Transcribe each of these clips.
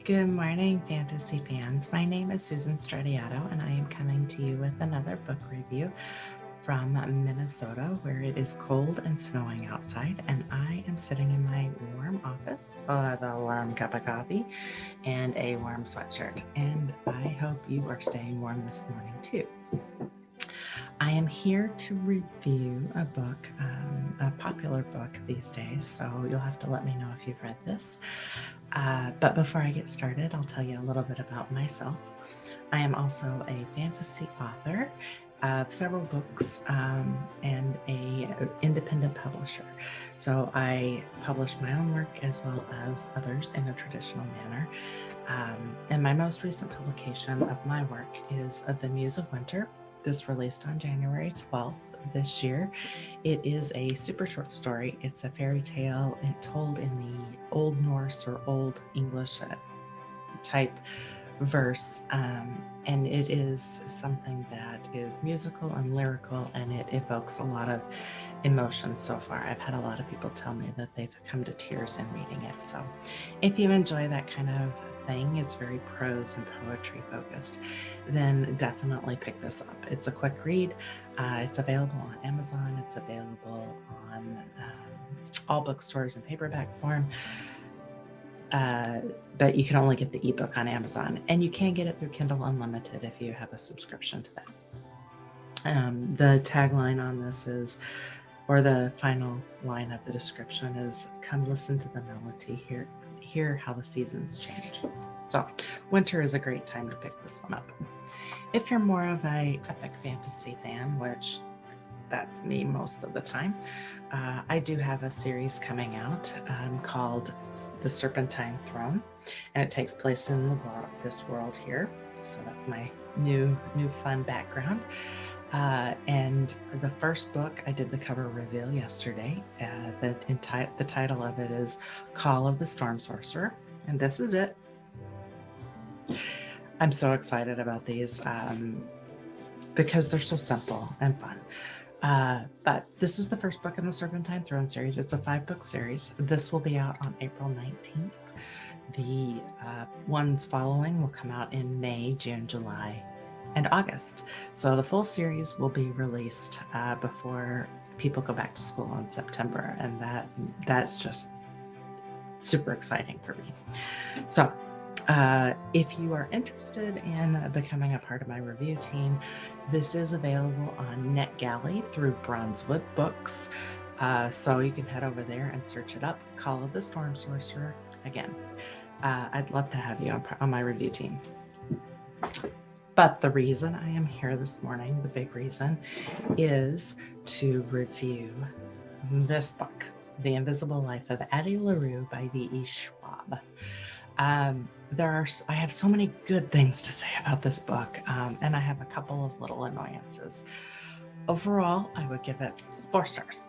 Good morning, fantasy fans. My name is Susan Stradiato, and I am coming to you with another book review from Minnesota, where it is cold and snowing outside, and I am sitting in my warm office with a warm cup of coffee and a warm sweatshirt. And I hope you are staying warm this morning too. I am here to review a book, a popular book these days, so you'll have to let me know if you've read this. But before I get started, I'll tell you a little bit about myself. I am also a fantasy author of several books and a independent publisher. So I publish my own work as well as others in a traditional manner. And my most recent publication of my work is The Muse of Winter. This released on January 12th this year. It is a super short story. It's a fairy tale told in the Old Norse or Old English type verse, and it is something that is musical and lyrical, and it evokes a lot of emotion so far. I've had a lot of people tell me that they've come to tears in reading it. So if you enjoy that kind of thing, it's very prose and poetry focused, then definitely pick this up. It's a quick read. It's available on Amazon. It's available on all bookstores in paperback form. But you can only get the ebook on Amazon, and you can get it through Kindle Unlimited if you have a subscription to that. The tagline on this is, or the final line of the description is, "Come listen to the melody, hear how the seasons change." So winter is a great time to pick this one up. If you're more of a epic fantasy fan, which that's me most of the time, I do have a series coming out called The Serpentine Throne, and it takes place in this world here. So that's my new fun background. And the first book, I did the cover reveal yesterday. The title of it is Call of the Storm Sorcerer, and this is it. I'm so excited about these because they're so simple and fun. But this is the first book in the Serpentine Throne series. It's a 5-book series. This will be out on April 19th. The ones following will come out in May, June, July, and August. So the full series will be released before people go back to school in September, and that's just super exciting for me. So if you are interested in becoming a part of my review team, this is available on NetGalley through Bronzewood Books. So you can head over there and search it up, Call of the Storm Sorcerer. Again, I'd love to have you on my review team. But the reason I am here this morning, the big reason, is to review this book, The Invisible Life of Addie Larue by V.E. Schwab. I have so many good things to say about this book, and I have a couple of little annoyances. Overall, I would give it 4 stars.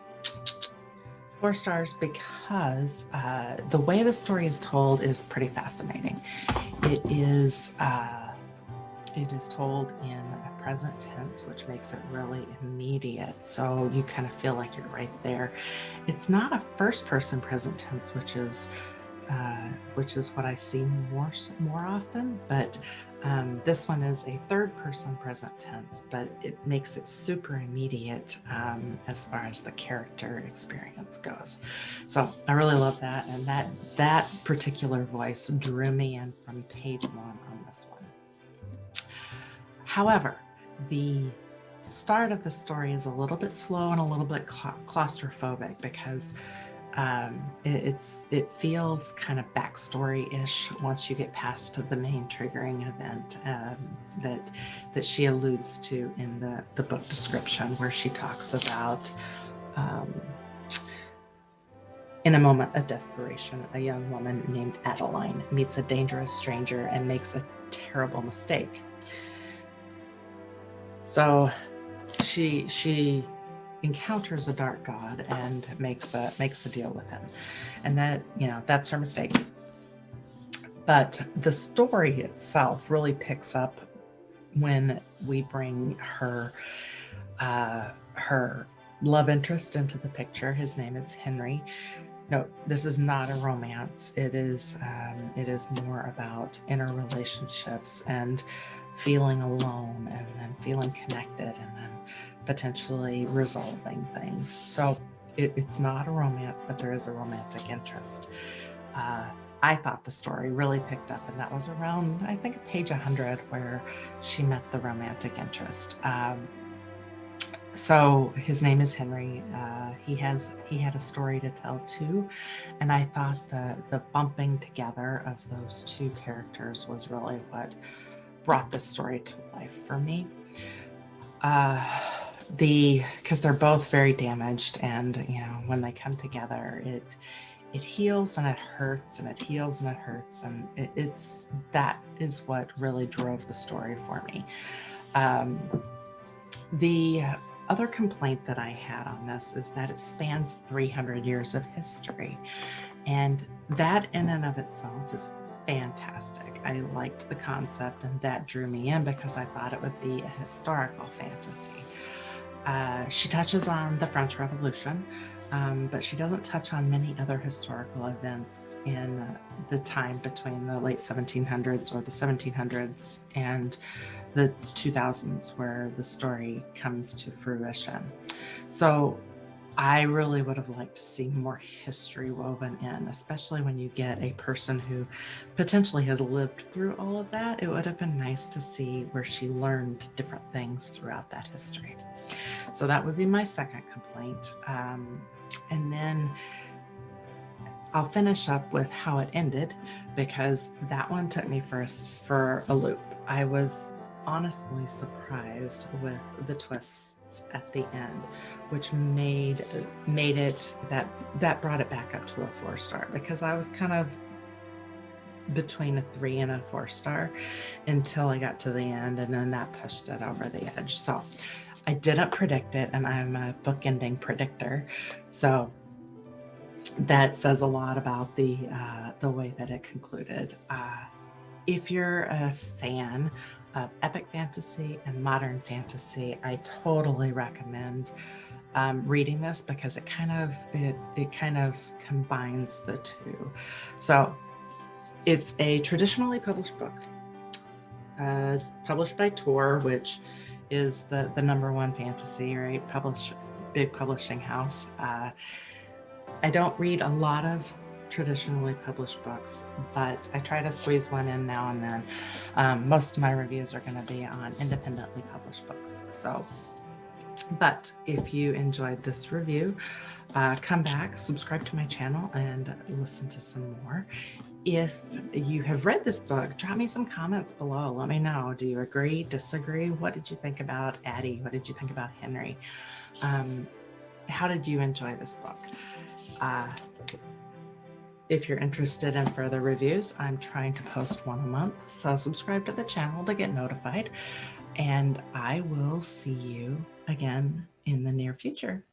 4 stars because the way the story is told is pretty fascinating. It is told in a present tense, which makes it really immediate. So you kind of feel like you're right there. It's not a first-person present tense, which is what I see more often, but this one is a third-person present tense, but it makes it super immediate as far as the character experience goes. So I really love that, and that particular voice drew me in from page 1 on this one. However, the start of the story is a little bit slow and a little bit claustrophobic because it feels kind of backstory-ish once you get past the main triggering event that she alludes to in the book description, where she talks about in a moment of desperation, a young woman named Adeline meets a dangerous stranger and makes a terrible mistake. So she encounters a dark god and makes a deal with him, and that's her mistake. But the story itself really picks up when we bring her love interest into the picture. His name is Henry. No, this is not a romance. It is more about inner relationships and feeling alone, and then feeling connected, and then potentially resolving things. So it's not a romance, but there is a romantic interest. Uh, I thought the story really picked up, and that was around, I think, page 100, where she met the romantic interest. So his name is Henry. He had a story to tell too, and I thought the bumping together of those two characters was really what brought this story to life for me. Uh, because they're both very damaged, and when they come together, it heals and it hurts, and it heals and it hurts, and it's that is what really drove the story for me. Um, the other complaint that I had on this is that it spans 300 years of history. And that in and of itself is fantastic. I liked the concept, and that drew me in because I thought it would be a historical fantasy. She touches on the French Revolution, but she doesn't touch on many other historical events in the time between the late 1700s or the 1700s and the 2000s, where the story comes to fruition. So I really would have liked to see more history woven in, especially when you get a person who potentially has lived through all of that. It would have been nice to see where she learned different things throughout that history. So that would be my second complaint. And then I'll finish up with how it ended, because that one took me for a loop. I was honestly surprised with the twists at the end, which made it that brought it back up to a 4-star, because I was kind of between a 3 and a 4-star until I got to the end, and then that pushed it over the edge. So I didn't predict it, and I'm a book ending predictor. So that says a lot about the way that it concluded. If you're a fan of epic fantasy and modern fantasy, I totally recommend reading this, because it kind of combines the two. So it's a traditionally published book, published by Tor, which is the number one fantasy, right? Big publishing house. I don't read a lot of traditionally published books, but I try to squeeze one in now and then. Most of my reviews are going to be on independently published books. But if you enjoyed this review, come back, subscribe to my channel, and listen to some more. If you have read this book, drop me some comments below. Let me know. Do you agree, disagree? What did you think about Addie? What did you think about Henry? How did you enjoy this book? If you're interested in further reviews, I'm trying to post one a month, so subscribe to the channel to get notified, and I will see you again in the near future.